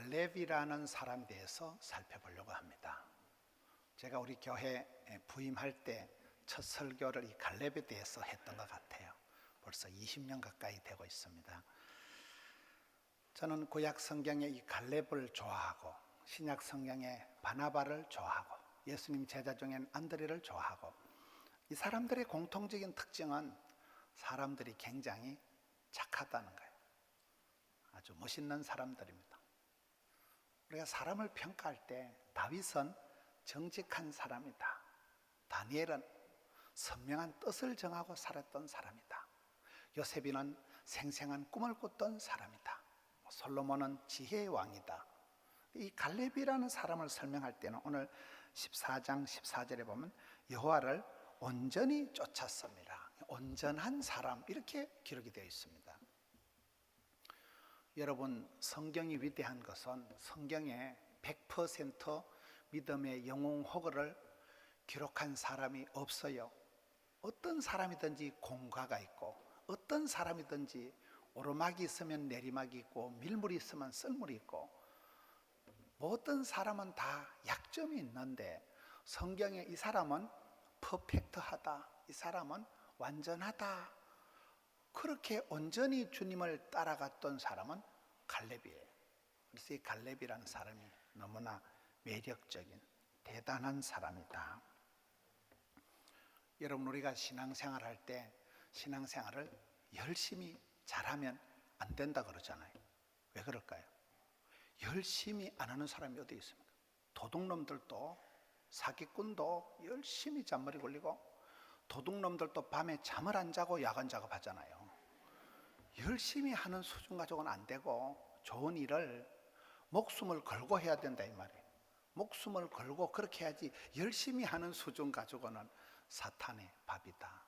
갈렙이라는 사람에 대해서 살펴보려고 합니다. 제가 우리 교회 부임할 때 첫 설교를 이 갈렙에 대해서 했던 것 같아요. 벌써 20년 가까이 되고 있습니다. 저는 구약 성경의 이 갈렙을 좋아하고 신약 성경의 바나바를 좋아하고 예수님 제자 중엔 안드레를 좋아하고, 이 사람들의 공통적인 특징은 사람들이 굉장히 착하다는 거예요. 아주 멋있는 사람들입니다. 우리가 사람을 평가할 때 다윗은 정직한 사람이다, 다니엘은 선명한 뜻을 정하고 살았던 사람이다, 요셉이는 생생한 꿈을 꿨던 사람이다, 솔로몬은 지혜의 왕이다. 이 갈렙이라는 사람을 설명할 때는 오늘 14장 14절에 보면 여호와를 온전히 쫓았습니다, 온전한 사람, 이렇게 기록이 되어 있습니다. 여러분, 성경이 위대한 것은 성경에 100% 믿음의 영웅호거를 기록한 사람이 없어요. 어떤 사람이든지 공과가 있고, 어떤 사람이든지 오르막이 있으면 내리막이 있고, 밀물이 있으면 썰물이 있고, 모든 사람은 다 약점이 있는데 성경에 이 사람은 퍼펙트하다, 이 사람은 완전하다, 그렇게 온전히 주님을 따라갔던 사람은 갈렙이에요. 그래서 이 갈렙이라는 사람이 너무나 매력적인 대단한 사람이다. 여러분, 우리가 신앙생활 할 때 신앙생활을 열심히 잘하면 안 된다 그러잖아요. 왜 그럴까요? 열심히 안 하는 사람이 어디 있습니까? 도둑놈들도, 사기꾼도 열심히 잔머리 굴리고, 도둑놈들도 밤에 잠을 안 자고 야간 작업하잖아요. 열심히 하는 수준 가지고는 안 되고, 좋은 일을 목숨을 걸고 해야 된다 이 말이에요. 목숨을 걸고 그렇게 해야지, 열심히 하는 수준 가지고는 사탄의 밥이다.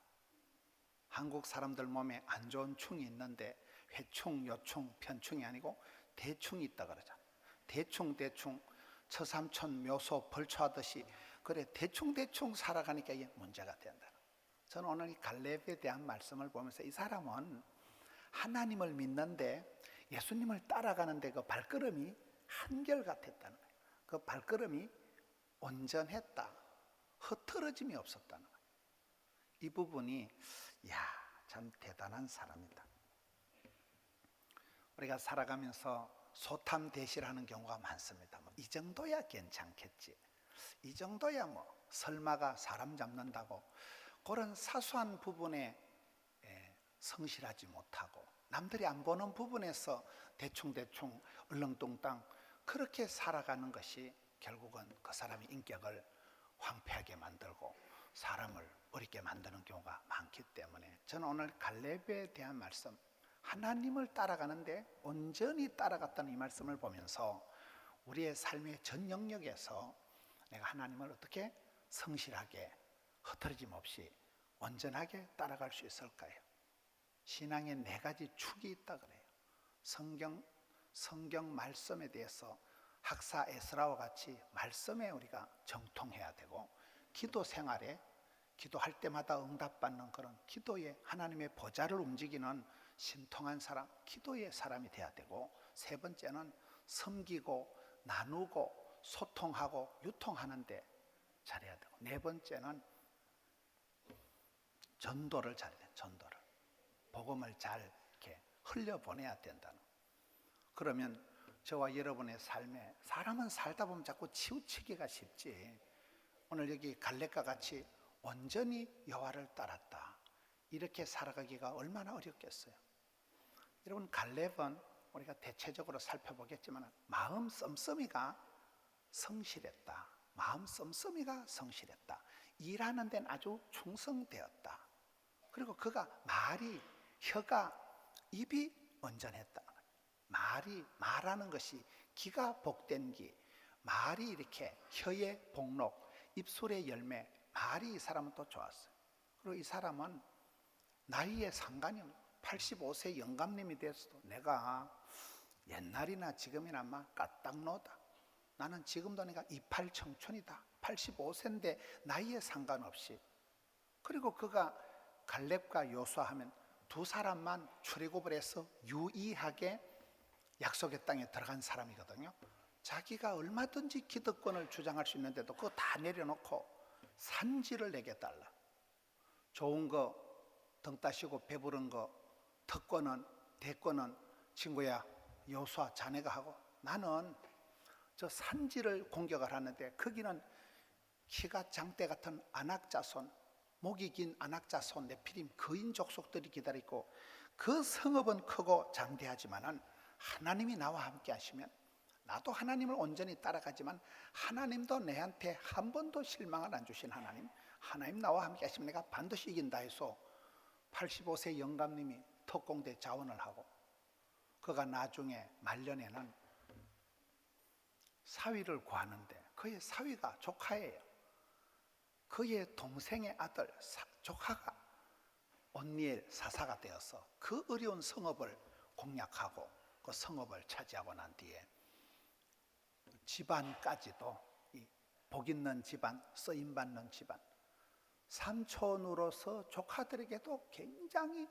한국 사람들 몸에 안 좋은 충이 있는데 회충, 요충, 편충이 아니고 대충이 있다 그러잖아요. 대충 처삼촌 묘소 벌초하듯이 그래 대충 살아가니까 이게 문제가 된다. 저는 오늘 이 갈렙에 대한 말씀을 보면서 이 사람은 하나님을 믿는데 예수님을 따라가는데 그 발걸음이 한결같았다는 거예요. 그 발걸음이 온전했다, 흐트러짐이 없었다는 거예요. 이 부분이 참 대단한 사람이다. 우리가 살아가면서 소탐대실하는 경우가 많습니다. 이 정도야 괜찮겠지, 이 정도야 설마가 사람 잡는다고, 그런 사소한 부분에 성실하지 못하고 남들이 안 보는 부분에서 대충 얼렁뚱땅 그렇게 살아가는 것이 결국은 그 사람의 인격을 황폐하게 만들고 사람을 어렵게 만드는 경우가 많기 때문에, 저는 오늘 갈렙에 대한 말씀, 하나님을 따라가는데 온전히 따라갔다는 이 말씀을 보면서 우리의 삶의 전 영역에서 내가 하나님을 어떻게 성실하게 흐트러짐 없이 온전하게 따라갈 수 있을까요? 신앙의 4가지 축이 있다 그래요. 성경 말씀에 대해서 학사 에스라와 같이 말씀에 우리가 정통해야 되고, 기도 생활에 기도할 때마다 응답받는 그런 기도의 하나님의 보좌를 움직이는 신통한 사람, 기도의 사람이 돼야 되고, 3번째는 섬기고 나누고 소통하고 유통하는데 잘해야 되고, 4번째는 전도를 잘해야 돼. 전도를, 복음을 잘 이렇게 흘려보내야 된다는. 그러면 저와 여러분의 삶에, 사람은 살다 보면 자꾸 치우치기가 쉽지, 오늘 여기 갈렙과 같이 온전히 여호와를 따랐다, 이렇게 살아가기가 얼마나 어렵겠어요. 여러분, 갈렙은 우리가 대체적으로 살펴보겠지만 마음 씀씀이가 성실했다, 마음 씀씀이가 성실했다, 일하는 데는 아주 충성되었다, 그리고 그가 입이 온전했다. 말하는 것이 기가 복된 기, 말이 이렇게 혀의 복록, 입술의 열매, 말이 이 사람은 또 좋았어요. 그리고 이 사람은 나이에 상관이 85세 영감님이 됐어도 내가 옛날이나 지금이나 아마 까딱노다, 나는 지금도 내가 이팔 청춘이다, 85세인데 나이에 상관없이. 그리고 그가 갈렙과 요수아하면 두 사람만 출애굽을 해서 유의하게 약속의 땅에 들어간 사람이거든요. 자기가 얼마든지 기득권을 주장할 수 있는데도 그거 다 내려놓고 산지를 내게 달라. 좋은 거, 등 따시고 배부른 거, 특권은, 대권은 친구야 여호수아 자네가 하고, 나는 저 산지를 공격을 하는데 거기는 키가 장대 같은 아낙자손, 목이 긴 아낙자손 네피림 거인 족속들이 기다리고, 그 성읍은 크고 장대하지만은 하나님이 나와 함께 하시면, 나도 하나님을 온전히 따라가지만 하나님도 내한테 한 번도 실망을 안 주신 하나님 나와 함께 하시면 내가 반드시 이긴다 해서 85세 영감님이 특공대 자원을 하고, 그가 나중에 말년에는 사위를 구하는데 그의 사위가 조카예요. 그의 동생의 아들 조카가 온니엘 사사가 되어서 그 어려운 성읍을 공략하고 그 성읍을 차지하고 난 뒤에 집안까지도 복 있는 집안, 쓰임받는 집안, 삼촌으로서 조카들에게도 굉장히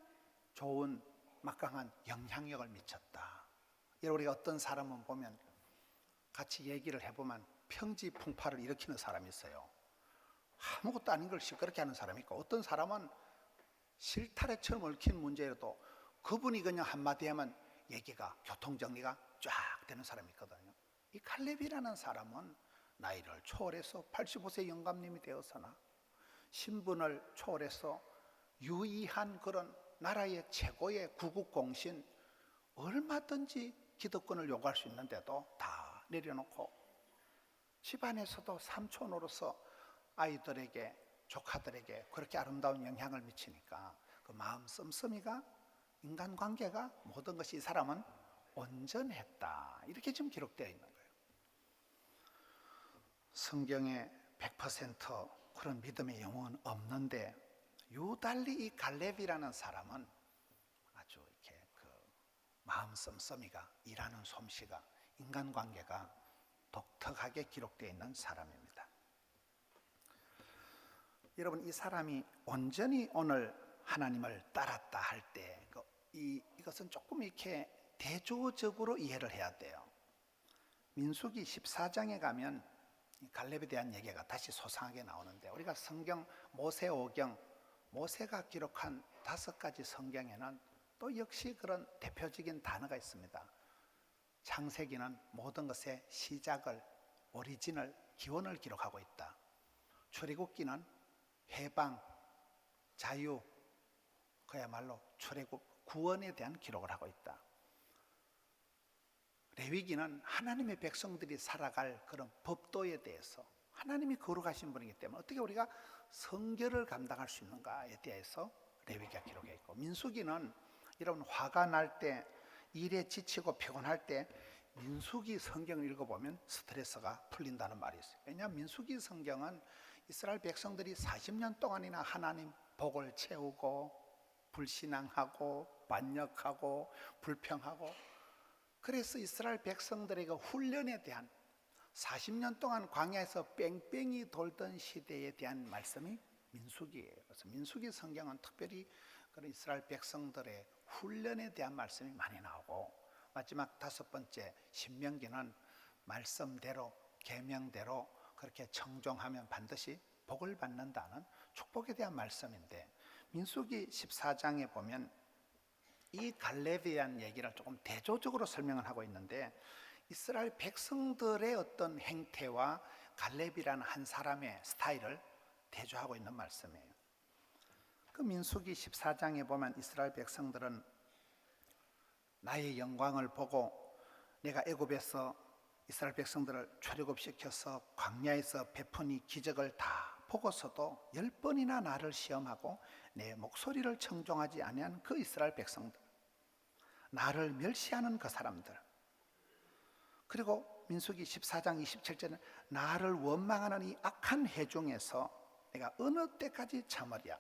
좋은 막강한 영향력을 미쳤다. 우리가 어떤 사람은 보면 같이 얘기를 해보면 평지풍파를 일으키는 사람이 있어요. 아무것도 아닌 걸 시끄럽게 하는 사람이 있고, 어떤 사람은 실타래처럼 얽힌 문제라도 그분이 그냥 한마디 하면 얘기가, 교통정리가 쫙 되는 사람이 있거든요. 이 갈렙이라는 사람은 나이를 초월해서 85세 영감님이 되어서나 신분을 초월해서 유의한 그런 나라의 최고의 구국공신, 얼마든지 기득권을 요구할 수 있는데도 다 내려놓고 집안에서도 삼촌으로서 아이들에게, 조카들에게 그렇게 아름다운 영향을 미치니까 그 마음 씀씀이가, 인간관계가, 모든 것이 이 사람은 온전했다, 이렇게 지금 기록되어 있는 거예요. 성경에 100% 그런 믿음의 영혼은 없는데, 유달리 이 갈렙이라는 사람은 아주 이렇게 그 마음 씀씀이가, 일하는 솜씨가, 인간관계가 독특하게 기록되어 있는 사람입니다. 여러분, 이 사람이 온전히 오늘 하나님을 따랐다 할 때 이것은 조금 이렇게 대조적으로 이해를 해야 돼요. 민수기 14장에 가면 갈렙에 대한 얘기가 다시 소상하게 나오는데, 우리가 성경 모세오경, 모세가 기록한 5가지 성경에는 또 역시 그런 대표적인 단어가 있습니다. 창세기는 모든 것의 시작을, 오리진을, 기원을 기록하고 있다. 출애굽기는 해방, 자유, 그야말로 출애굽, 구원에 대한 기록을 하고 있다. 레위기는 하나님의 백성들이 살아갈 그런 법도에 대해서, 하나님이 거룩하신 분이기 때문에 어떻게 우리가 성결을 감당할 수 있는가에 대해서 레위기가 기록해 있고, 민수기는 이런 화가 날 때, 일에 지치고 피곤할 때 민수기 성경을 읽어보면 스트레스가 풀린다는 말이 있어요. 왜냐하면 민수기 성경은 이스라엘 백성들이 40년 동안이나 하나님 복을 채우고 불신앙하고 반역하고 불평하고, 그래서 이스라엘 백성들에게 훈련에 대한, 40년 동안 광야에서 뺑뺑이 돌던 시대에 대한 말씀이 민수기예요. 그래서 민수기 성경은 특별히 그런 이스라엘 백성들의 훈련에 대한 말씀이 많이 나오고, 마지막 5번째 신명기는 말씀대로, 계명대로 그렇게 청종하면 반드시 복을 받는다는 축복에 대한 말씀인데, 민수기 14장에 보면 이 갈렙에 대한 얘기를 조금 대조적으로 설명을 하고 있는데, 이스라엘 백성들의 어떤 행태와 갈렙이라는 한 사람의 스타일을 대조하고 있는 말씀이에요. 그 민수기 14장에 보면 이스라엘 백성들은 나의 영광을 보고, 내가 애굽에서 이스라엘 백성들을 출애굽시켜서 광야에서 베푼 이 기적을 다 보고서도 10번이나 나를 시험하고 내 목소리를 청종하지 아니한 그 이스라엘 백성들, 나를 멸시하는 그 사람들, 그리고 민수기 14장 27절은 나를 원망하는 이 악한 회중에서 내가 어느 때까지 참으랴.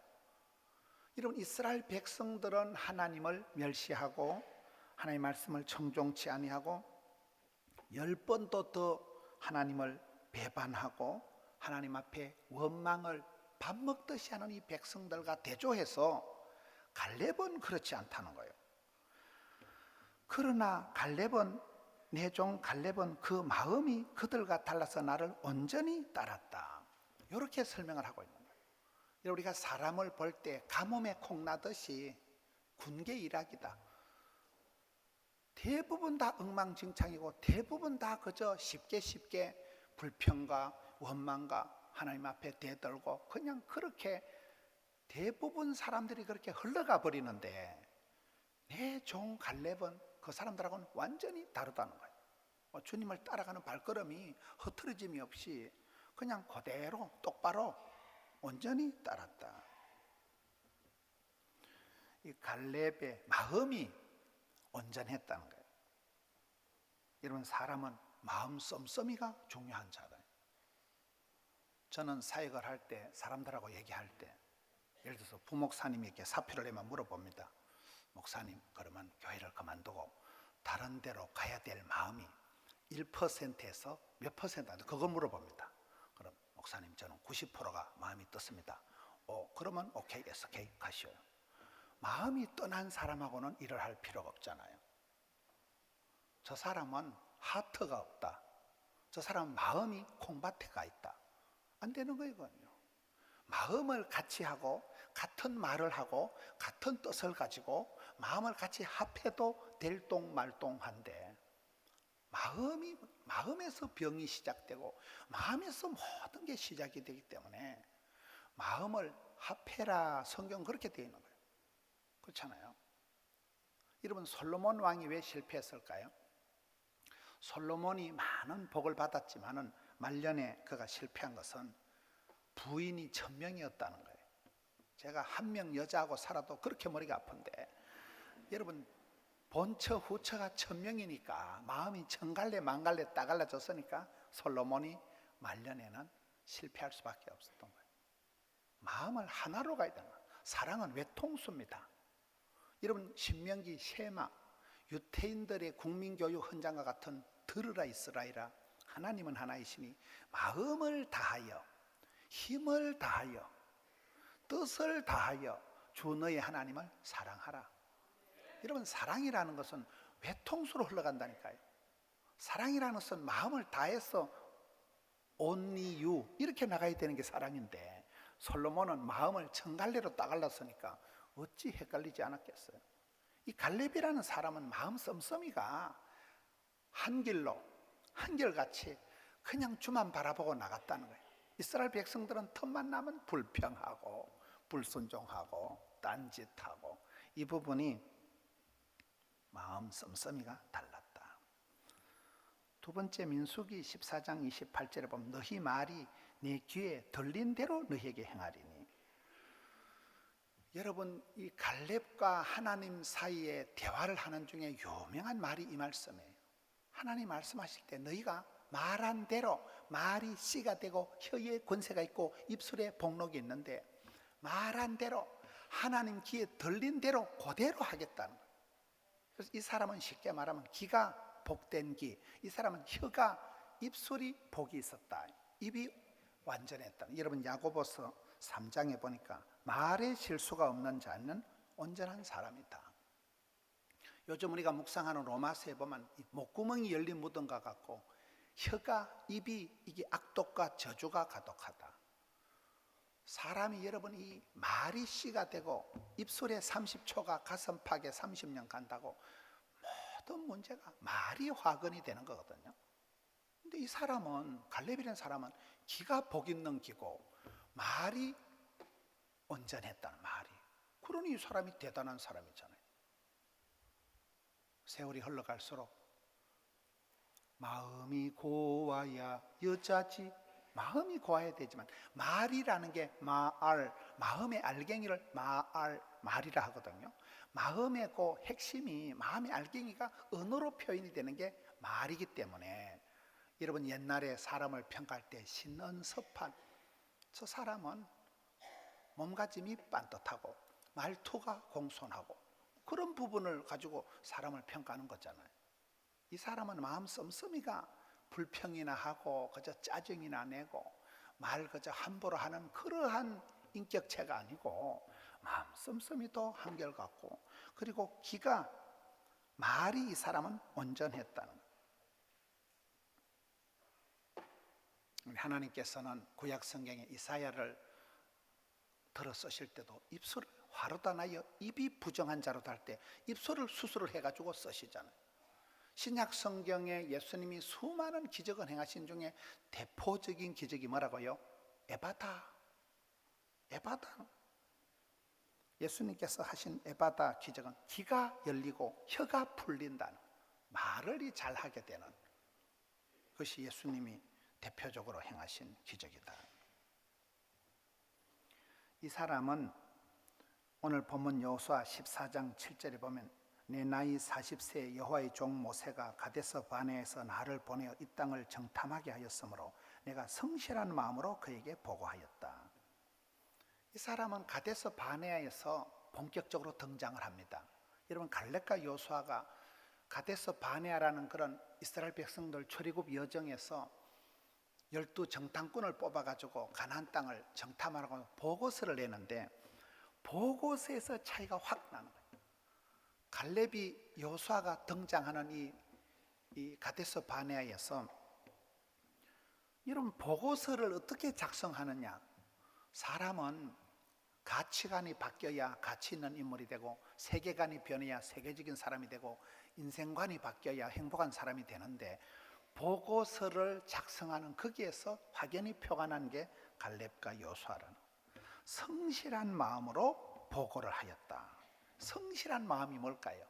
여러분, 이스라엘 백성들은 하나님을 멸시하고 하나님의 말씀을 청종치 아니하고 10번도 더 하나님을 배반하고 하나님 앞에 원망을 밥 먹듯이 하는 이 백성들과 대조해서 갈렙은 그렇지 않다는 거예요. 그러나 갈렙은 내 종 갈렙은 그 마음이 그들과 달라서 나를 온전히 따랐다. 이렇게 설명을 하고 있는 거예요. 우리가 사람을 볼 때 가뭄에 콩나듯이 군계 일학이다. 대부분 다 엉망진창이고 대부분 다 그저 쉽게 불평과 원망과 하나님 앞에 대들고 그냥 그렇게 대부분 사람들이 그렇게 흘러가 버리는데 내 종 갈렙은 그 사람들하고는 완전히 다르다는 거예요. 주님을 따라가는 발걸음이 흐트러짐이 없이 그냥 그대로 똑바로 온전히 따랐다. 이 갈렙의 마음이 온전했다는 거예요. 여러분, 사람은 마음 씀씀이가 중요한 자다. 저는 사역을 할 때 사람들하고 얘기할 때 예를 들어서 부목사님에게 사표를 내면 물어봅니다. 목사님, 그러면 교회를 그만두고 다른 데로 가야 될 마음이 1%에서 몇 %인데 그거 물어봅니다. 그럼 목사님, 저는 90%가 마음이 떴습니다. 그러면 오케이 가시오요. 마음이 떠난 사람하고는 일을 할 필요가 없잖아요. 저 사람은 하트가 없다. 저 사람은 마음이 콩밭에가 있다. 안 되는 거거든요. 마음을 같이 하고 같은 말을 하고 같은 뜻을 가지고 마음을 같이 합해도 될똥말똥한데 마음에서 병이 시작되고 마음에서 모든 게 시작이 되기 때문에 마음을 합해라. 성경 그렇게 되어 있는 거예요. 그렇잖아요. 여러분, 솔로몬 왕이 왜 실패했을까요? 솔로몬이 많은 복을 받았지만은 말년에 그가 실패한 것은 부인이 1000명이었다는 거예요. 제가 한 명 여자하고 살아도 그렇게 머리가 아픈데 여러분, 본처 후처가 1000명이니까 마음이 천갈래 만갈래 따갈라졌으니까 솔로몬이 말년에는 실패할 수밖에 없었던 거예요. 마음을 하나로 가야 되는 거예요. 사랑은 외통수입니다. 여러분, 신명기 셰마, 유태인들의 국민교육 헌장과 같은 들으라 이스라엘아, 하나님은 하나이시니 마음을 다하여 힘을 다하여 뜻을 다하여 주 너의 하나님을 사랑하라. 여러분, 사랑이라는 것은 외통수로 흘러간다니까요. 사랑이라는 것은 마음을 다해서 only you 이렇게 나가야 되는 게 사랑인데 솔로몬은 마음을 천갈래로 따갈랐으니까 어찌 헷갈리지 않았겠어요. 이 갈렙이라는 사람은 마음 씀씀이가 한결같이 그냥 주만 바라보고 나갔다는 거예요. 이스라엘 백성들은 틈만 나면 불평하고 불순종하고 딴짓하고 이 부분이 마음 씀씀이가 달랐다. 두 번째, 민수기 14장 28절에 보면 너희 말이 내 귀에 들린 대로 너희에게 행하리니. 여러분, 이 갈렙과 하나님 사이에 대화를 하는 중에 유명한 말이 이 말씀이에요. 하나님 말씀하실 때 너희가 말한 대로, 말이 씨가 되고 혀에 권세가 있고 입술에 복록이 있는데 말한 대로 하나님 귀에 들린 대로 그대로 하겠다는 거예요. 그래서 이 사람은 쉽게 말하면 귀가 복된 귀, 이 사람은 혀가, 입술이 복이 있었다. 입이 완전했다. 여러분, 야고보서 3장에 보니까 말에 실수가 없는 자는 온전한 사람이다. 요즘 우리가 묵상하는 로마서에 보면 목구멍이 열린 무덤과 같고 혀가, 입이 이게 악독과 저주가 가득하다. 사람이, 여러분, 이 말이 씨가 되고 입술에 30초가 가슴팍에 30년 간다고 모든 문제가 말이 화근이 되는 거거든요. 근데 이 사람은, 갈렙이라는 사람은 기가 복 있는 기고 말이 온전했다는 말이. 그러니 이 사람이 대단한 사람이잖아요. 세월이 흘러갈수록 마음이 고와야 여자지. 마음이 고와야 되지만 말이라는 게 마음의 알갱이를 말이라 하거든요. 마음의 그 핵심이, 마음의 알갱이가 언어로 표현이 되는 게 말이기 때문에 여러분, 옛날에 사람을 평가할 때 신은섭한, 저 사람은 몸가짐이 빤듯하고 말투가 공손하고 그런 부분을 가지고 사람을 평가하는 거잖아요. 이 사람은 마음 씀씀이가 불평이나 하고 그저 짜증이나 내고 말 그저 함부로 하는 그러한 인격체가 아니고 마음 씀씀이도 한결같고, 그리고 귀가 말이 이 사람은 온전했다는 거예요. 하나님께서는 구약 성경에 이사야를 들어 쓰실 때도 입술을 화로다 나여 입이 부정한 자로다 할 때 입술을 수술을 해가지고 쓰시잖아요. 신약 성경에 예수님이 수많은 기적을 행하신 중에 대표적인 기적이 뭐라고요? 에바다. 예수님께서 하신 에바다 기적은 귀가 열리고 혀가 풀린다는, 말을 잘하게 되는 그것이 예수님이 대표적으로 행하신 기적이다. 이 사람은 오늘 본문 여호수아 14장 7절에 보면 내 나이 40세에 여호와의 종 모세가 가데스 바네아에서 나를 보내어 이 땅을 정탐하게 하였으므로 내가 성실한 마음으로 그에게 보고하였다. 이 사람은 가데스 바네아에서 본격적으로 등장을 합니다. 여러분, 갈렙과 여호수아가 가데스 바네아라는 그런 이스라엘 백성들 출애굽 여정에서 12 정탐꾼을 뽑아가지고 가나안 땅을 정탐하라고 보고서를 내는데 보고서에서 차이가 확 나는 거예요. 갈렙이 여호수아가 등장하는 이 가데스 바네아에서 이런 보고서를 어떻게 작성하느냐. 사람은 가치관이 바뀌어야 가치 있는 인물이 되고 세계관이 변해야 세계적인 사람이 되고 인생관이 바뀌어야 행복한 사람이 되는데 보고서를 작성하는 거기에서 확연히 표가 난 게 갈렙과 여호수아라는 성실한 마음으로 보고를 하였다. 성실한 마음이 뭘까요?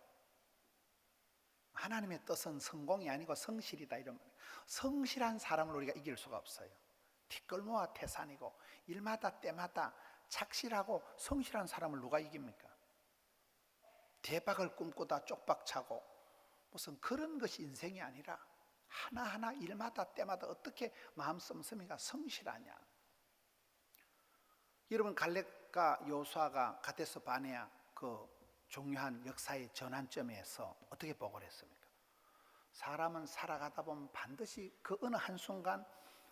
하나님의 뜻은 성공이 아니고 성실이다 이런 말이에요. 성실한 사람을 우리가 이길 수가 없어요. 뒷걸모와 태산이고 일마다 때마다 착실하고 성실한 사람을 누가 이깁니까? 대박을 꿈꾸다 쪽박 차고 무슨 그런 것이 인생이 아니라 하나하나 일마다 때마다 어떻게 마음 씀씀이가 성실하냐. 여러분, 갈렙과 여호수아가 가데스 바네아 그 중요한 역사의 전환점에서 어떻게 보고를 했습니까? 사람은 살아가다 보면 반드시 그 어느 한순간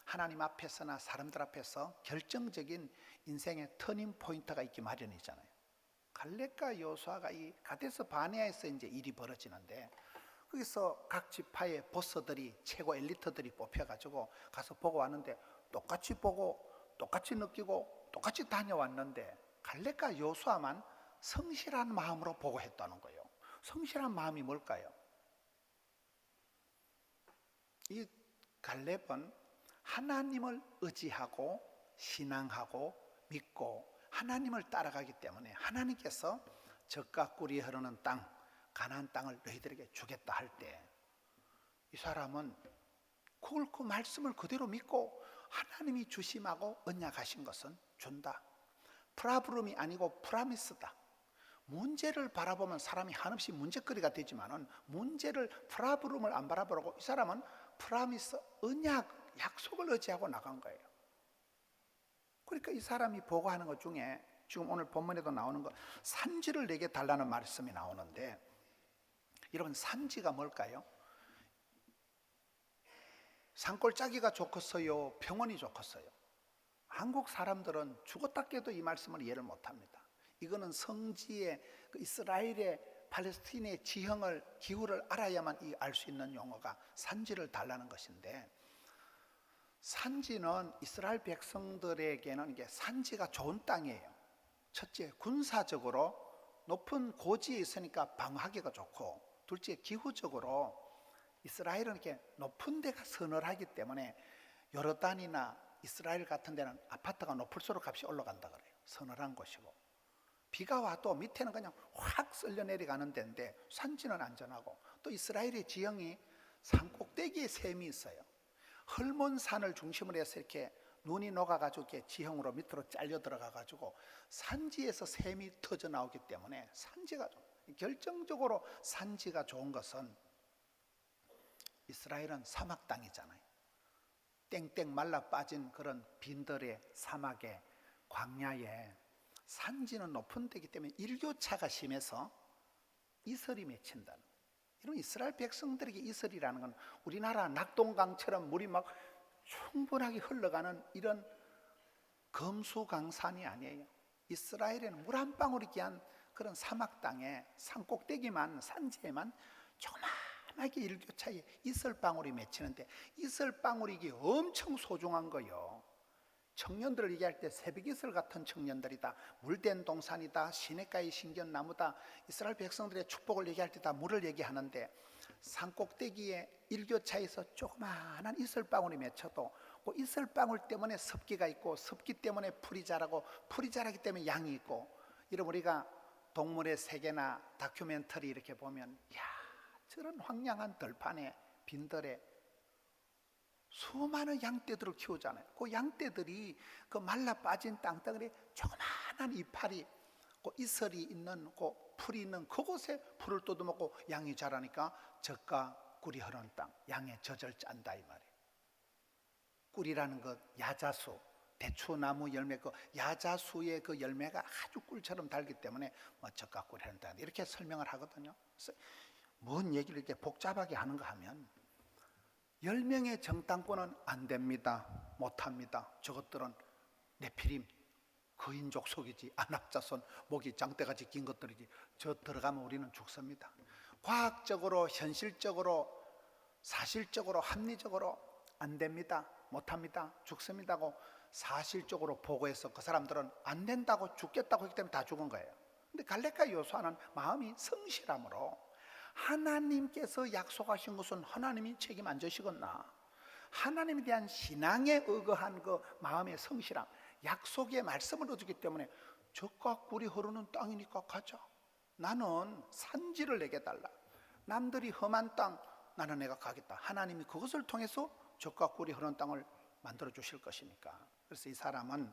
하나님 앞에서나 사람들 앞에서 결정적인 인생의 터닝 포인트가 있기 마련이잖아요. 갈렙과 여호수아가 이 가데스 바네아에서 이제 일이 벌어지는데 거기서 각 지파의 보스들이 최고 엘리트들이 뽑혀가지고 가서 보고 왔는데 똑같이 보고 똑같이 느끼고 똑같이 다녀왔는데 갈렙과 여호수아만 성실한 마음으로 보고했다는 거예요. 성실한 마음이 뭘까요? 이 갈렙은 하나님을 의지하고 신앙하고 믿고 하나님을 따라가기 때문에 하나님께서 젖과 꿀이 흐르는 땅 가나안 땅을 너희들에게 주겠다 할 때 이 사람은 그걸 그 말씀을 그대로 믿고 하나님이 주심하고 언약하신 것은 준다. 프라브rum이 아니고 프라미스다. 문제를 바라보면 사람이 한없이 문제거리가 되지만은 문제를 프라브rum을 안 바라보고 이 사람은 프라미스 언약 약속을 의지하고 나간 거예요. 그러니까 이 사람이 보고하는 것 중에 지금 오늘 본문에도 나오는 거 산지를 내게 달라는 말씀이 나오는데 여러분, 산지가 뭘까요? 산골짜기가 좋겠어요? 평원이 좋겠어요? 한국 사람들은 죽었다 깨도 이 말씀을 이해를 못합니다. 이거는 성지의 그 이스라엘의 팔레스틴의 지형을 기후를 알아야만 알 수 있는 용어가 산지를 달라는 것인데 산지는 이스라엘 백성들에게는 이게 산지가 좋은 땅이에요. 첫째, 군사적으로 높은 고지에 있으니까 방어하기가 좋고 둘째, 기후적으로 이스라엘은 이렇게 높은 데가 서늘하기 때문에 요르단이나 이스라엘 같은 데는 아파트가 높을수록 값이 올라간다 그래요. 서늘한 곳이고 비가 와도 밑에는 그냥 확 쓸려 내려가는 데인데 산지는 안전하고 또 이스라엘의 지형이 산 꼭대기에 샘이 있어요. 헐몬산을 중심으로 해서 이렇게 눈이 녹아가지고 이렇게 지형으로 밑으로 잘려 들어가가지고 산지에서 샘이 터져 나오기 때문에 산지가 결정적으로 산지가 좋은 것은 이스라엘은 사막 땅이잖아요. 땡땡 말라 빠진 그런 빈들의 사막에 광야에 산지는 높은 데이기 때문에 일교차가 심해서 이슬이 맺힌다는 거예요. 여러분, 이스라엘 백성들에게 이슬이라는 건 우리나라 낙동강처럼 물이 막 충분하게 흘러가는 이런 검수강산이 아니에요. 이스라엘에는 물 한 방울이 귀한 그런 사막 땅에 산 꼭대기만 산지에만 조그만하게 일교차에 이슬방울이 맺히는데 이슬방울이 이게 엄청 소중한 거요. 청년들을 얘기할 때 새벽이슬 같은 청년들이다, 물된 동산이다, 시냇가의 신견나무다, 이스라엘 백성들의 축복을 얘기할 때 다 물을 얘기하는데, 산꼭대기에 일교차에서 조그마한 이슬방울이 맺혀도 그 이슬방울 때문에 습기가 있고, 습기 때문에 풀이 자라고, 풀이 자라기 때문에 양이 있고, 이런 우리가 동물의 세계나 다큐멘터리 이렇게 보면, 야, 저런 황량한 들판에 빈들에 수많은 양떼들을 키우잖아요. 그 양떼들이 그 말라 빠진 땅덩어리에 조그마한 이파리, 그 이슬이 있는 그 풀이 있는 그곳에 풀을 뜯어먹고 양이 자라니까 젖과 꿀이 흐르는 땅, 양의 젖을 짠다 이 말이에요. 꿀이라는 것, 야자수, 대추나무 열매, 그 야자수의 그 열매가 아주 꿀처럼 달기 때문에 뭐 젖과 꿀이 흐른다 이렇게 설명을 하거든요. 그래서 뭔 얘기를 이렇게 복잡하게 하는가 하면, 10명의 정탐꾼은 안 됩니다, 못합니다, 저것들은 네피림, 거인족 속이지, 안압자손, 목이 장대같이 긴 것들이지, 저 들어가면 우리는 죽습니다. 과학적으로, 현실적으로, 사실적으로, 합리적으로 안 됩니다, 못합니다, 죽습니다 하고 사실적으로 보고해서 그 사람들은 안 된다고, 죽겠다고 했기 때문에 다 죽은 거예요. 근데 갈렙과 여호수아는 마음이 성실함으로, 하나님께서 약속하신 것은 하나님이 책임 안 져시겠나, 하나님에 대한 신앙에 의거한 그 마음의 성실함, 약속의 말씀을 얻었기 때문에 젖과 꿀이 흐르는 땅이니까 가자, 나는 산지를 내게 달라, 남들이 험한 땅 나는 내가 가겠다, 하나님이 그것을 통해서 젖과 꿀이 흐르는 땅을 만들어 주실 것이니까. 그래서 이 사람은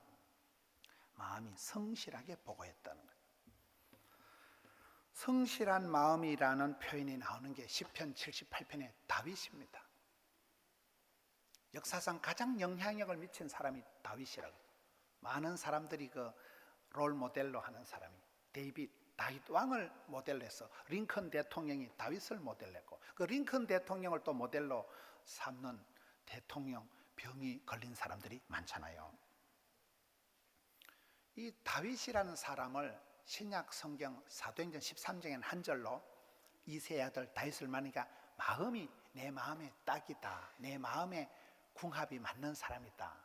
마음이 성실하게 보고했다는 거예요. 성실한 마음이라는 표현이 나오는 게 시편 78편의 다윗입니다. 역사상 가장 영향력을 미친 사람이 다윗이라고. 많은 사람들이 그 롤 모델로 하는 사람이 다윗 왕을 모델로 해서 링컨 대통령이 다윗을 모델로 했고, 그 링컨 대통령을 또 모델로 삼는 대통령 병이 걸린 사람들이 많잖아요. 이 다윗이라는 사람을 신약 성경 사도행전 13장에는 한 절로 이새의 아들 다윗을 만나니까 마음이 내 마음에 딱이다, 내 마음에 궁합이 맞는 사람이다,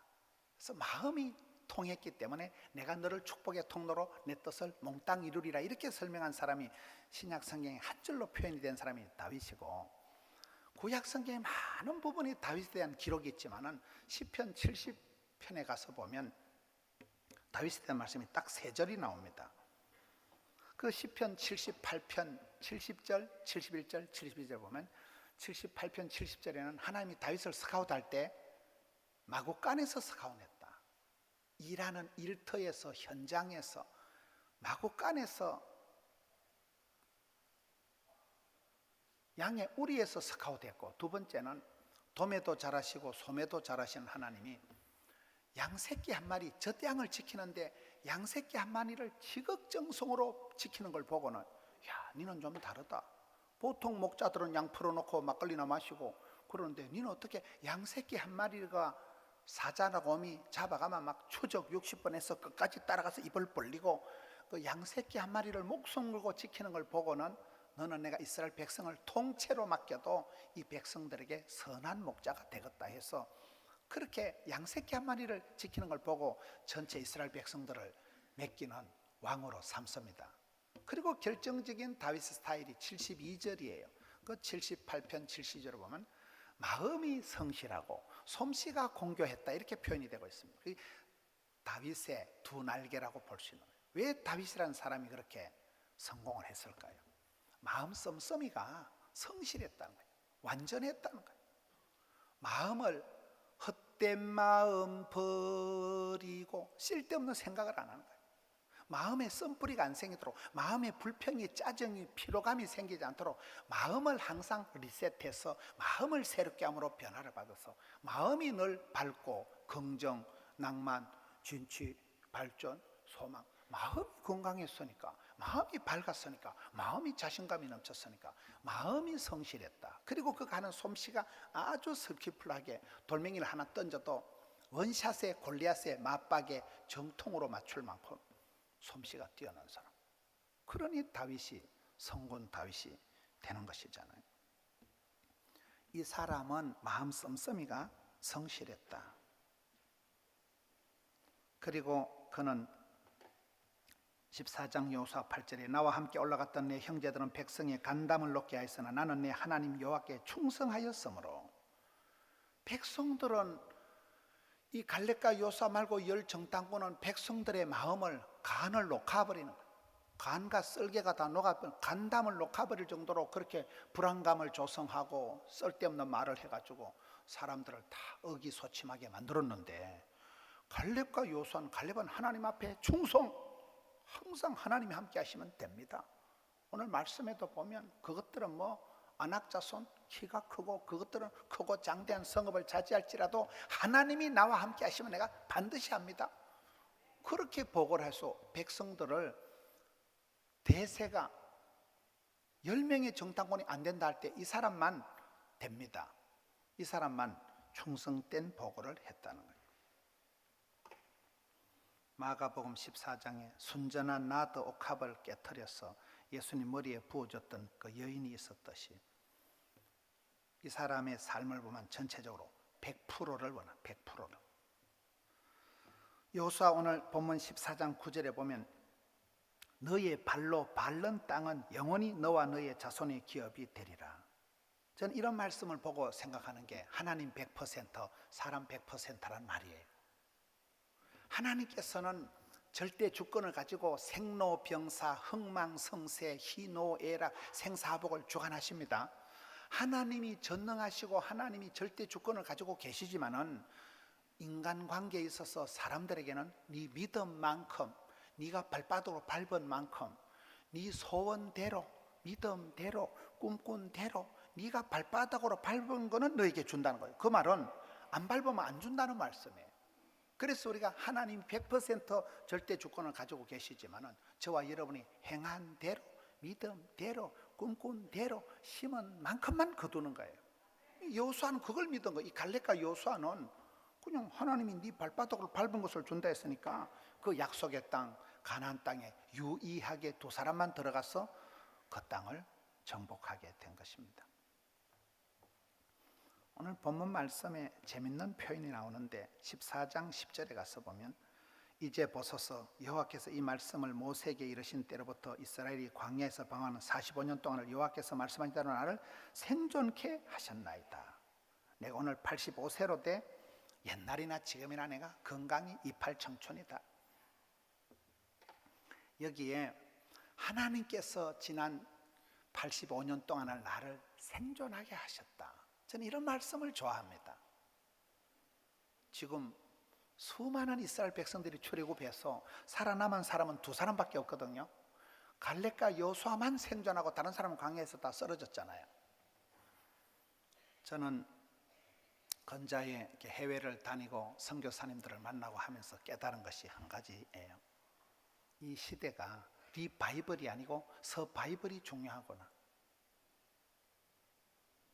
그래서 마음이 통했기 때문에 내가 너를 축복의 통로로 내 뜻을 몽땅 이루리라, 이렇게 설명한 사람이 신약 성경에 한 절로 표현이 된 사람이 다윗이고, 구약 성경에 많은 부분이 다윗에 대한 기록이 있지만은 시편 70편에 가서 보면 다윗에 대한 말씀이 딱 3절이 나옵니다. 그 시편 78편 70절, 71절, 72절 보면 78편 70절에는 하나님이 다윗을 스카웃할 때 마구간에서 스카웃했다, 일하는 일터에서, 현장에서, 마구간에서, 양의 우리에서 스카웃했고, 두 번째는 도매도 잘하시고 소매도 잘하시는 하나님이 양새끼 한 마리, 젖 양을 지키는데 양새끼 한 마리를 지극정성으로 지키는 걸 보고는, 야, 니는 좀 다르다, 보통 목자들은 양 풀어놓고 막걸리나 마시고 그러는데 니는 어떻게 양새끼 한 마리가 사자나 곰이 잡아가면 막 추적 60번 해서 끝까지 따라가서 입을 벌리고 그 양새끼 한 마리를 목숨 걸고 지키는 걸 보고는, 너는 내가 이스라엘 백성을 통째로 맡겨도 이 백성들에게 선한 목자가 되겠다 해서 그렇게 양새끼 한 마리를 지키는 걸 보고 전체 이스라엘 백성들을 맡기는 왕으로 삼습니다. 그리고 결정적인 다윗 스타일이 72절이에요. 그 78편 72절을 보면 마음이 성실하고 솜씨가 공교했다, 이렇게 표현이 되고 있습니다. 다윗의 두 날개라고 볼 수 있는 거예요. 왜 다윗이라는 사람이 그렇게 성공을 했을까요? 마음 씀씀이가 성실했다는 거예요. 완전했다는 거예요. 마음을, 헛된 마음 버리고 쓸데없는 생각을 안 하는 거예요. 마음에 씀뿌리가 안 생기도록, 마음에 불평이, 짜증이, 피로감이 생기지 않도록 마음을 항상 리셋해서 마음을 새롭게 함으로 변화를 받아서 마음이 늘 밝고 긍정, 낭만, 진취, 발전, 소망, 마음이 건강했으니까, 마음이 밝았으니까, 마음이 자신감이 넘쳤으니까 마음이 성실했다. 그리고 그 가는 솜씨가 아주 스키플하게 돌멩이를 하나 던져도 원샷에 골리앗의 맞박에 정통으로 맞출 만큼 솜씨가 뛰어난 사람, 그러니 다윗이 성군 다윗이 되는 것이잖아요. 이 사람은 마음 씀씀이가 성실했다. 그리고 그는 14장 여호수아 8절에 나와 함께 올라갔던 내 형제들은 백성의 간담을 높게 하였으나 나는 내 하나님 여호와께 충성하였으므로, 백성들은 이 갈렙과 여호수아 말고 열 정탐꾼은 백성들의 마음을 간을 녹아버리는 거예요. 간과 쓸개가 다 녹아버리는, 간담을 녹아버릴 정도로 그렇게 불안감을 조성하고 쓸데없는 말을 해가지고 사람들을 다 의기소침하게 만들었는데, 갈렙과 여호수아는, 갈렙은 하나님 앞에 충성, 항상 하나님이 함께 하시면 됩니다. 오늘 말씀에도 보면 그것들은 안악자손, 키가 크고 그것들은 크고 장대한 성읍을 차지할지라도 하나님이 나와 함께 하시면 내가 반드시 합니다. 그렇게 보고를 해서 백성들을, 대세가 10명의 정탐꾼이 안 된다 할 때 이 사람만 됩니다. 이 사람만 충성된 보고를 했다는 거예요. 마가복음 14장에 순전한 나드 옥합을 깨트려서 예수님 머리에 부어줬던 그 여인이 있었듯이, 이 사람의 삶을 보면 전체적으로 100%를 원한, 100%를. 여호수아 오늘 본문 14장 9절에 보면 너의 발로 밟는 땅은 영원히 너와 너의 자손의 기업이 되리라. 저는 이런 말씀을 보고 생각하는 게 하나님 100%, 사람 100%란 말이에요. 하나님께서는 절대 주권을 가지고 생로병사, 흥망성쇠, 희노애락, 생사복을 주관하십니다. 하나님이 전능하시고 하나님이 절대 주권을 가지고 계시지만은 인간관계에 있어서 사람들에게는 네 믿음만큼, 네가 발바닥으로 밟은 만큼, 네 소원대로, 믿음대로, 꿈꾼 대로 네가 발바닥으로 밟은 거는 너에게 준다는 거예요. 그 말은 안 밟으면 안 준다는 말씀이에요. 그래서 우리가 하나님 100% 절대 주권을 가지고 계시지만은 저와 여러분이 행한 대로, 믿음대로, 꿈꾼 대로 심은 만큼만 거두는 거예요. 여호수아는 그걸 믿은 거예요. 이 갈렙과 여호수아는 그냥 하나님이 네 발바닥으로 밟은 것을 준다 했으니까 그 약속의 땅, 가나안 땅에 유의하게 두 사람만 들어가서 그 땅을 정복하게 된 것입니다. 오늘 본문 말씀에 재밌는 표현이 나오는데 14장 10절에 가서 보면 이제 보소서 여호와께서 이 말씀을 모세에게 이르신 때로부터 이스라엘이 광야에서 방황하는 45년 동안을 여호와께서 말씀하신 대로 나를 생존케 하셨나이다. 내가 오늘 85세로 돼 옛날이나 지금이나 내가 건강히 이팔 청춘이다. 여기에 하나님께서 지난 85년 동안을 나를 생존하게 하셨다. 저는 이런 말씀을 좋아합니다. 지금 수많은 이스라엘 백성들이 출애굽해서 살아남은 사람은 두 사람밖에 없거든요. 갈렙과 여호수아만 생존하고 다른 사람은 광야에서 다 쓰러졌잖아요. 저는 건자에 해외를 다니고 선교사님들을 만나고 하면서 깨달은 것이 한 가지예요. 이 시대가 리바이벌이 아니고 서바이벌이 중요하구나.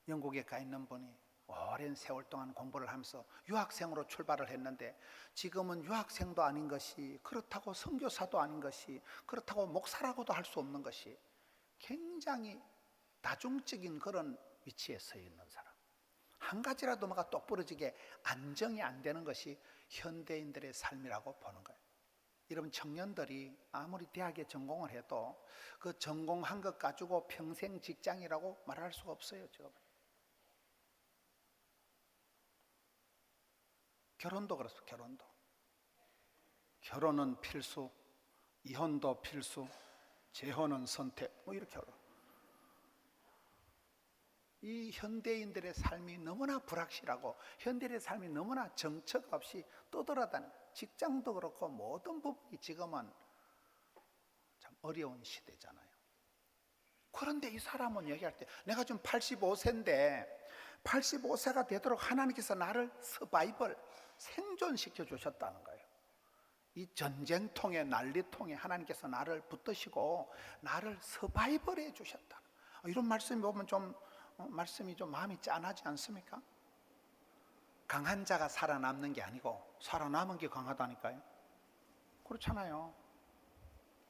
영국에 가 있는 분이 오랜 세월 동안 공부를 하면서 유학생으로 출발을 했는데 지금은 유학생도 아닌 것이, 그렇다고 선교사도 아닌 것이, 그렇다고 목사라고도 할 수 없는 것이, 굉장히 다중적인 그런 위치에 서 있는 사람. 한 가지라도 뭐가 똑부러지게 안정이 안 되는 것이 현대인들의 삶이라고 보는 거예요. 여러분, 청년들이 아무리 대학에 전공을 해도 그 전공한 것 가지고 평생 직장이라고 말할 수가 없어요. 지금 결혼도 그렇습니다. 결혼은 필수, 이혼도 필수, 재혼은 선택, 이렇게 하고. 이 현대인들의 삶이 너무나 불확실하고 현대인의 삶이 너무나 정처가 없이 떠돌아다니는, 직장도 그렇고 모든 부분이 지금은 참 어려운 시대잖아요. 그런데 이 사람은 얘기할 때 내가 지금 85세인데 85세가 되도록 하나님께서 나를 서바이벌, 생존시켜 주셨다는 거예요. 이 전쟁통에 난리통에 하나님께서 나를 붙드시고 나를 서바이벌 해 주셨다. 이런 말씀이 보면 좀 말씀이 좀 마음이 짠하지 않습니까? 강한 자가 살아남는 게 아니고 살아남은 게 강하다니까요. 그렇잖아요.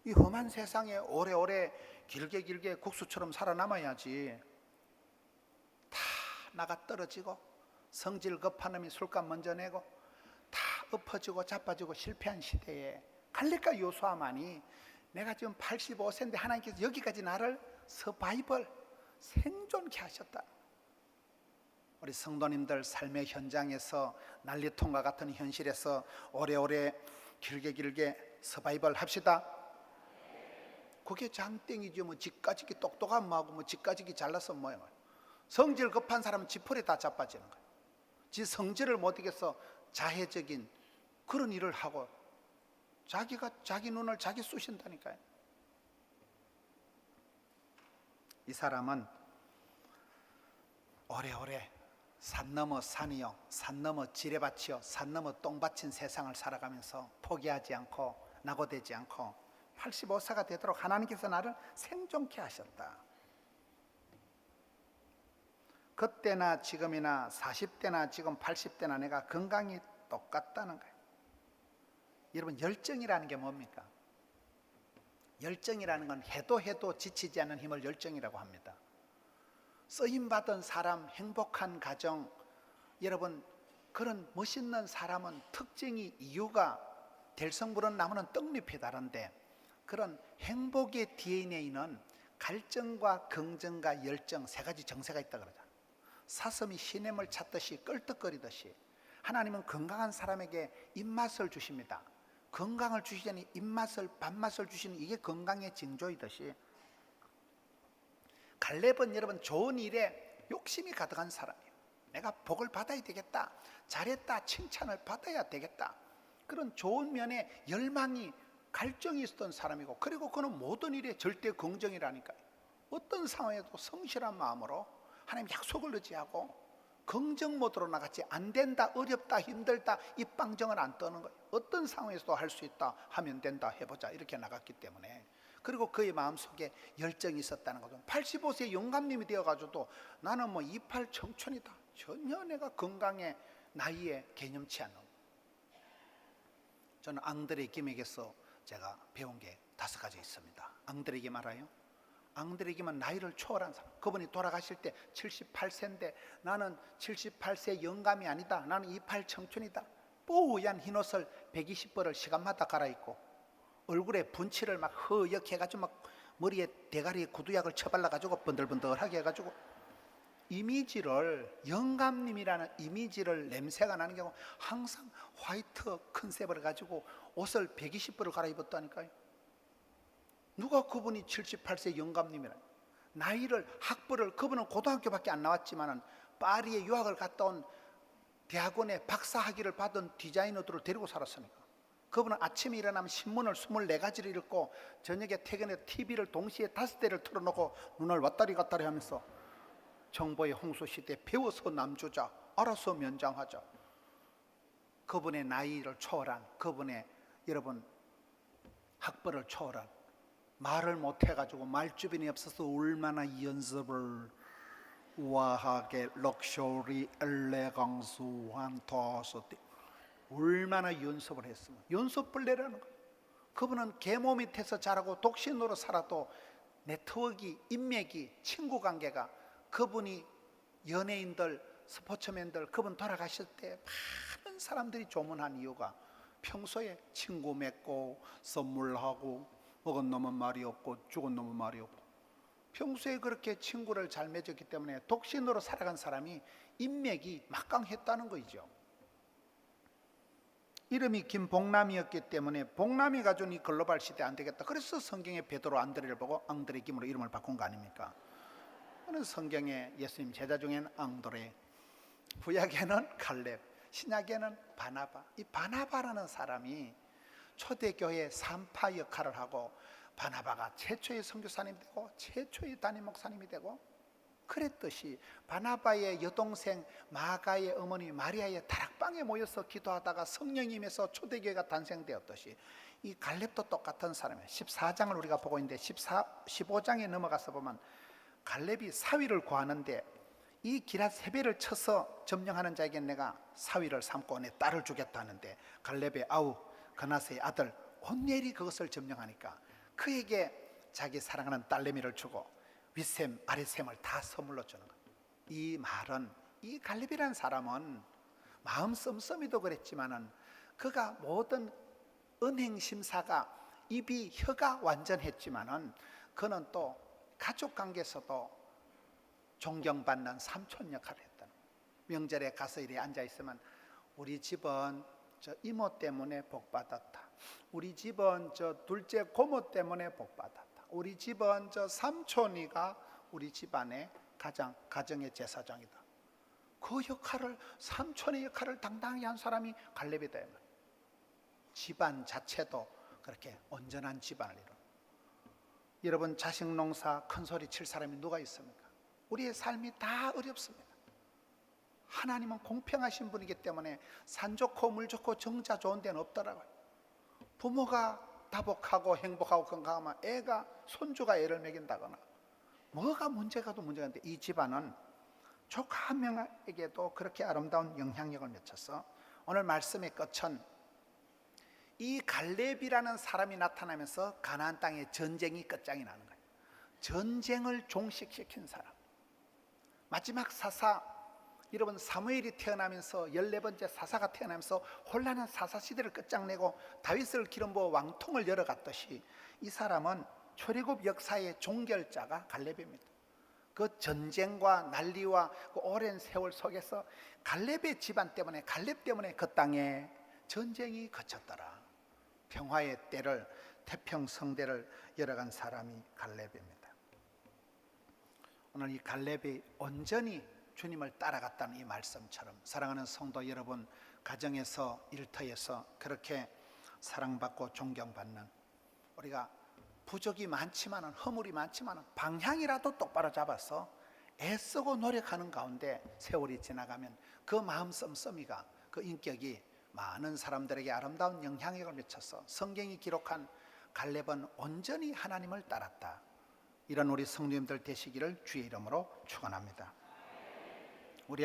이 험한 세상에 오래오래 길게 국수처럼 살아남아야지. 다 나가 떨어지고, 성질 급한 놈이 술값 먼저 내고 다 엎어지고 자빠지고 실패한 시대에 갈렙과 요수아만이 내가 지금 85세인데 하나님께서 여기까지 나를 서바이벌 생존케 하셨다. 우리 성도님들 삶의 현장에서 난리통과 같은 현실에서 오래오래 길게 서바이벌 합시다. 그게 장땡이죠. 뭐 지까지기 똑똑한 뭐하고 뭐 지까지기 잘나서 뭐야. 성질 급한 사람은 지풀에 다 자빠지는 거예요. 지 성질을 못 이겨서 자해적인 그런 일을 하고 자기가 자기 눈을 자기 쑤신다니까요. 이 사람은 오래오래 산 넘어 산이요, 산 넘어 지뢰밭이요, 산 넘어 똥밭인 세상을 살아가면서 포기하지 않고 낙오되지 않고 85세가 되도록 하나님께서 나를 생존케 하셨다. 그때나 지금이나 40대나 지금 80대나 내가 건강이 똑같다는 거예요. 여러분, 열정이라는 게 뭡니까? 열정이라는 건 해도 지치지 않는 힘을 열정이라고 합니다. 쓰임받은 사람, 행복한 가정, 여러분, 그런 멋있는 사람은 특징이 이유가 들성부른 나무는 떡잎이 다른데 그런 행복의 DNA는 갈증과 긍정과 열정 세 가지 정세가 있다 그러잖아요. 사슴이 시냇을 찾듯이 끌떡거리듯이 하나님은 건강한 사람에게 입맛을 주십니다. 건강을 주시자니 입맛을, 밥맛을 주시는 이게 건강의 징조이듯이 갈렙은 여러분 좋은 일에 욕심이 가득한 사람이에요. 내가 복을 받아야 되겠다, 잘했다 칭찬을 받아야 되겠다, 그런 좋은 면에 열망이 갈증이 있었던 사람이고, 그리고 그는 모든 일에 절대 긍정이라니까요. 어떤 상황에도 성실한 마음으로 하나님 약속을 의지하고 긍정 모드로 나갔지, 안 된다, 어렵다, 힘들다 이 빵정을 안 떠는 거예요. 어떤 상황에서도 할 수 있다, 하면 된다, 해보자 이렇게 나갔기 때문에, 그리고 그의 마음속에 열정이 있었다는 거죠. 85세 영감님이 되어가지고도 나는 뭐 28 청춘이다, 전혀 내가 건강에 나이에 개념치 않는 거예요. 저는 앙드레 김에게서 제가 배운 게 5가지 있습니다. 앙드레 김 알아요? 앙드레 김은 나이를 초월한 사람. 그분이 돌아가실 때 78세인데 나는 78세 영감이 아니다, 나는 28 청춘이다. 뽀얀 흰옷을 120벌을 시간마다 갈아입고 얼굴에 분칠을 막 허옇게 해가지고 막 머리에 대가리에 구두약을 쳐발라가지고 번들번들하게 해가지고 이미지를, 영감님이라는 이미지를, 냄새가 나는 경우 항상 화이트 컨셉을 가지고 옷을 120벌을 갈아입었다니까요. 누가 그분이 78세 영감님이라, 나이를, 학벌을, 그분은 고등학교밖에 안 나왔지만은 파리에 유학을 갔다 온 대학원에 박사학위를 받은 디자이너들을 데리고 살았으니까. 그분은 아침에 일어나면 신문을 24가지를 읽고 저녁에 퇴근해 TV를 동시에 5대를 틀어놓고 눈을 왔다리 갔다리 하면서 정보의 홍수시대 배워서 남주자, 알아서 면장하자. 그분의 나이를 초월한, 그분의 여러분 학벌을 초월한, 말을 못해가지고 말주변이 없어서 얼마나 연습을 우아하게 럭셔리 엘레강스한 도서대 얼마나 연습을 했으면 연습벌레라는 거예요. 그분은 계모 밑에서 자라고 독신으로 살아도 네트워크, 인맥이, 친구 관계가, 그분이 연예인들, 스포츠맨들, 그분 돌아가실 때 많은 사람들이 조문한 이유가 평소에 친구 맺고 선물하고 먹은 놈은 말이 없고 죽은 놈은 말이 없고, 평소에 그렇게 친구를 잘 맺었기 때문에 독신으로 살아간 사람이 인맥이 막강했다는 거죠. 이름이 김복남이었기 때문에 복남이 가진 이 글로벌 시대 안 되겠다, 그래서 성경에 베드로 안드레를 보고 앙드레 김으로 이름을 바꾼 거 아닙니까? 그는 성경에 예수님 제자 중에는 앙드레, 구약에는 갈렙, 신약에는 바나바. 이 바나바라는 사람이 초대교회 산파 역할을 하고, 바나바가 최초의 선교사님이 되고 최초의 담임 목사님이 되고, 그랬듯이 바나바의 여동생 마가의 어머니 마리아의 다락방에 모여서 기도하다가 성령이 임해서 초대교회가 탄생되었듯이 이 갈렙도 똑같은 사람이에요. 14장을 우리가 보고 있는데 15장에 넘어가서 보면 갈렙이 사위를 구하는데, 이 기랏 3배를 쳐서 점령하는 자에게 내가 사위를 삼고 내 딸을 주겠다 하는데, 갈렙의 아우 그나스의 아들 온넬이 그것을 점령하니까 그에게 자기 사랑하는 딸내미를 주고 윗셈 아랫셈을 다 선물로 주는 거예요. 이 말은 이 갈렙이라는 사람은 마음 씀씀이도 그랬지만은 그가 모든 은행 심사가 입이 혀가 완전했지만은 그는 또 가족 관계에서도 존경받는 삼촌 역할을 했다는 거예요. 명절에 가서 이리 앉아 있으면 우리 집은 저 이모 때문에 복 받았다. 우리 집은 저 둘째 고모 때문에 복 받았다. 우리 집은 저 삼촌이가 우리 집안의 가정의 제사장이다. 그 역할을, 삼촌의 역할을 당당히 한 사람이 갈렙이다. 집안 자체도 그렇게 온전한 집안을 이룬. 여러분, 자식 농사 큰 소리 칠 사람이 누가 있습니까? 우리의 삶이 다 어렵습니다. 하나님은 공평하신 분이기 때문에 산 좋고 물 좋고 정자 좋은 데는 없더라고요. 부모가 다복하고 행복하고 건강하면 애가, 손주가 애를 먹인다거나 뭐가 문제가도 문제인데, 이 집안은 조카 한 명에게도 그렇게 아름다운 영향력을 미쳐서 오늘 말씀의 끝은 이 갈렙이라는 사람이 나타나면서 가나안 땅에 전쟁이 끝장이 나는 거예요. 전쟁을 종식시킨 사람. 마지막 사사, 여러분, 사무엘이 태어나면서 14번째 사사가 태어나면서 혼란한 사사시대를 끝장내고 다윗을 기름 부어 왕통을 열어갔듯이 이 사람은 출애굽 역사의 종결자가 갈렙입니다. 그 전쟁과 난리와 그 오랜 세월 속에서 갈렙의 집안 때문에, 갈렙 때문에 그 땅에 전쟁이 그쳤더라. 평화의 때를, 태평성대를 열어간 사람이 갈렙입니다. 오늘 이 갈렙이 온전히 주님을 따라갔다는 이 말씀처럼 사랑하는 성도 여러분, 가정에서, 일터에서 그렇게 사랑받고 존경받는, 우리가 부족이 많지만은, 허물이 많지만은 방향이라도 똑바로 잡아서 애쓰고 노력하는 가운데 세월이 지나가면 그 마음 씀씀이가, 그 인격이 많은 사람들에게 아름다운 영향력을 미쳐서 성경이 기록한 갈렙은 온전히 하나님을 따랐다. 이런 우리 성도님들 되시기를 주의 이름으로 축원합니다.